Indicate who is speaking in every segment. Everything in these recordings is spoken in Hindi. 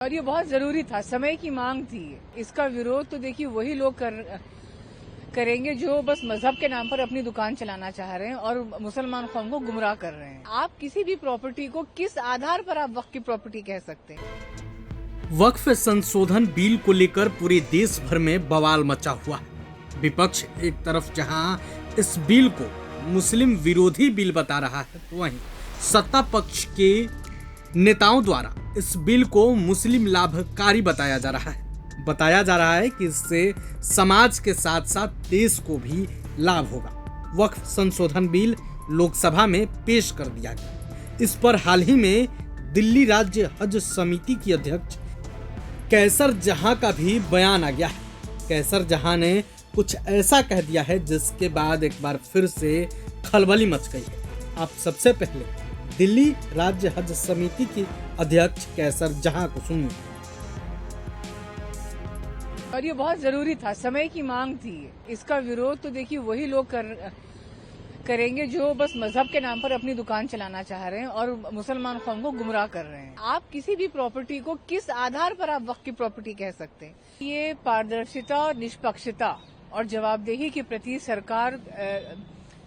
Speaker 1: और ये बहुत जरूरी था, समय की मांग थी। इसका विरोध तो देखिए वही लोग करेंगे जो बस मजहब के नाम पर अपनी दुकान चलाना चाह रहे हैं और मुसलमान कौम को गुमराह कर रहे हैं। आप किसी भी प्रॉपर्टी को किस आधार पर आप वक्फ की प्रॉपर्टी कह सकते हैं?
Speaker 2: वक्फ संशोधन बिल को लेकर पूरे देश भर में बवाल मचा हुआ है। विपक्ष एक तरफ जहां इस बिल को मुस्लिम विरोधी बिल बता रहा है, तो वहीं सत्ता पक्ष के नेताओं द्वारा इस बिल को मुस्लिम लाभकारी बताया जा रहा है। बताया जा रहा है कि इससे समाज के साथ साथ देश को भी लाभ होगा। वक्फ संशोधन बिल लोकसभा में पेश कर दिया गया। इस पर हाल ही में दिल्ली राज्य हज समिति की अध्यक्ष कैसर जहां का भी बयान आ गया है। कैसर जहां ने कुछ ऐसा कह दिया है जिसके बाद एक बार फिर से खलबली मच गई है। आप सबसे पहले दिल्ली राज्य हज समिति की अध्यक्ष कैसर जहां को सुनिए।
Speaker 1: और ये बहुत जरूरी था, समय की मांग थी। इसका विरोध तो देखिए वही लोग करेंगे जो बस मजहब के नाम पर अपनी दुकान चलाना चाह रहे हैं और मुसलमान कौम को गुमराह कर रहे हैं। आप किसी भी प्रॉपर्टी को किस आधार पर आप वक्फ की प्रॉपर्टी कह सकते हैं? ये पारदर्शिता और निष्पक्षता और जवाबदेही के प्रति सरकार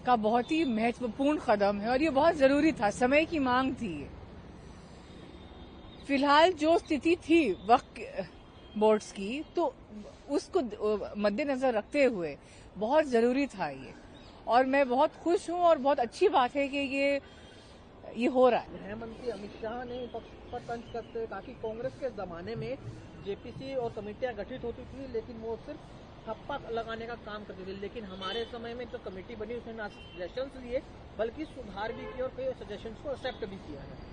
Speaker 1: का बहुत ही महत्वपूर्ण कदम है और ये बहुत जरूरी था, समय की मांग थी। फिलहाल जो स्थिति थी वक्फ बोर्ड्स की, तो उसको मद्देनजर रखते हुए बहुत जरूरी था ये, और मैं बहुत खुश हूं और बहुत अच्छी बात है कि ये हो रहा है।
Speaker 3: गृह मंत्री अमित शाह ने पक्ष पर तंज करते हुए कहा कि कांग्रेस के जमाने में जेपीसी और कमेटियां गठित होती थी, लेकिन वो सिर्फ ठप्पा लगाने का काम करती थी। लेकिन हमारे समय में जो कमेटी बनी उसने ना सजेशंस लिए बल्कि सुधार भी किए और कई सजेशंस को एक्सेप्ट भी किया है।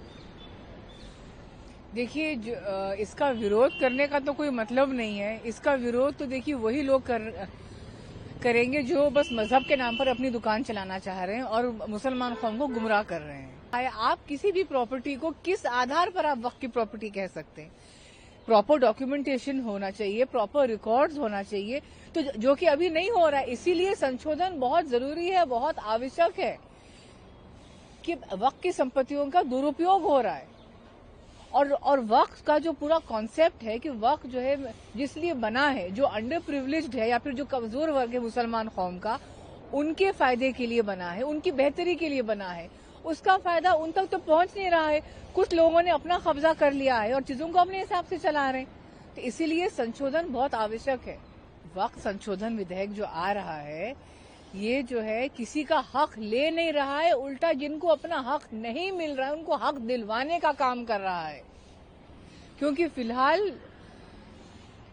Speaker 1: देखिए, इसका विरोध करने का तो कोई मतलब नहीं है। इसका विरोध तो देखिए वही लोग करेंगे जो बस मजहब के नाम पर अपनी दुकान चलाना चाह रहे हैं और मुसलमान कौम को गुमराह कर रहे हैं। आप किसी भी प्रॉपर्टी को किस आधार पर आप वक्फ की प्रॉपर्टी कह सकते हैं? प्रॉपर डॉक्यूमेंटेशन होना चाहिए, प्रॉपर रिकॉर्ड्स होना चाहिए, तो जो कि अभी नहीं हो रहा है। इसीलिए संशोधन बहुत जरूरी है, बहुत आवश्यक है कि वक्फ की संपत्तियों का दुरुपयोग हो रहा है। और वक्फ का जो पूरा कॉन्सेप्ट है कि वक्फ जो है जिसलिए बना है, जो अंडर प्रिविलेज्ड है या फिर जो कमजोर वर्ग है मुसलमान कौम का, उनके फायदे के लिए बना है, उनकी बेहतरी के लिए बना है। उसका फायदा उन तक तो पहुंच नहीं रहा है। कुछ लोगों ने अपना कब्जा कर लिया है और चीजों को अपने हिसाब से चला रहे हैं। तो इसीलिए संशोधन बहुत आवश्यक है। वक्फ संशोधन विधेयक जो आ रहा है, ये जो है किसी का हक ले नहीं रहा है, उल्टा जिनको अपना हक नहीं मिल रहा है उनको हक दिलवाने का काम कर रहा है। क्योंकि फिलहाल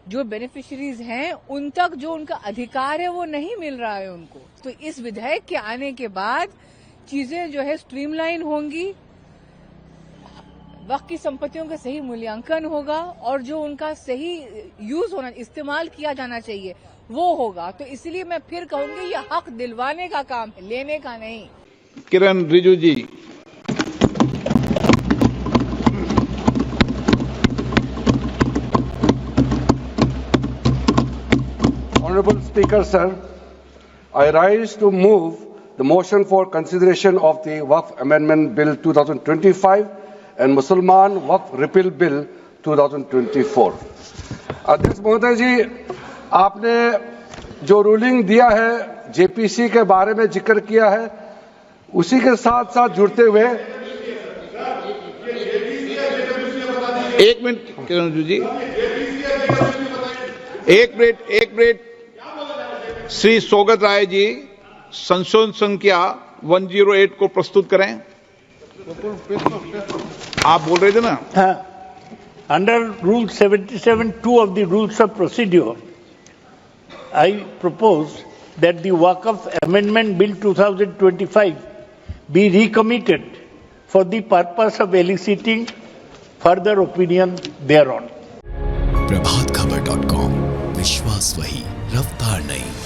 Speaker 1: जो बेनिफिशियरीज हैं उन तक जो उनका अधिकार है वो नहीं मिल रहा है उनको। तो इस विधेयक के आने के बाद चीजें जो है स्ट्रीमलाइन होंगी, वक्फ की संपत्तियों का सही मूल्यांकन होगा और जो उनका सही यूज होना, इस्तेमाल किया जाना चाहिए वो होगा। तो इसलिए मैं फिर कहूंगी ये हक दिलवाने का काम है, लेने का नहीं।
Speaker 4: किरण रिजिजू जी।
Speaker 5: Honorable Speaker, sir, I rise to move the motion for consideration of the Waqf Amendment Bill 2025 and Mussalman Waqf Repeal Bill 2024. अध्यक्ष महोदय जी, आपने जो रूलिंग दिया है, जेपीसी के बारे में जिक्र किया है, उसी के साथ साथ जुड़ते हुए
Speaker 4: एक मिनट किरण जी, एक मिनट श्री सौगत राय जी संशोधन संख्या 108 को प्रस्तुत करें। आप बोल रहे थे ना?
Speaker 6: Under rule 77(2) of the rules of procedure, I propose that the Waqf Amendment Bill 2025 be recommitted for the purpose of eliciting further opinion thereon.
Speaker 7: प्रभातखबर.com, विश्वास वही, रफ्तार नहीं।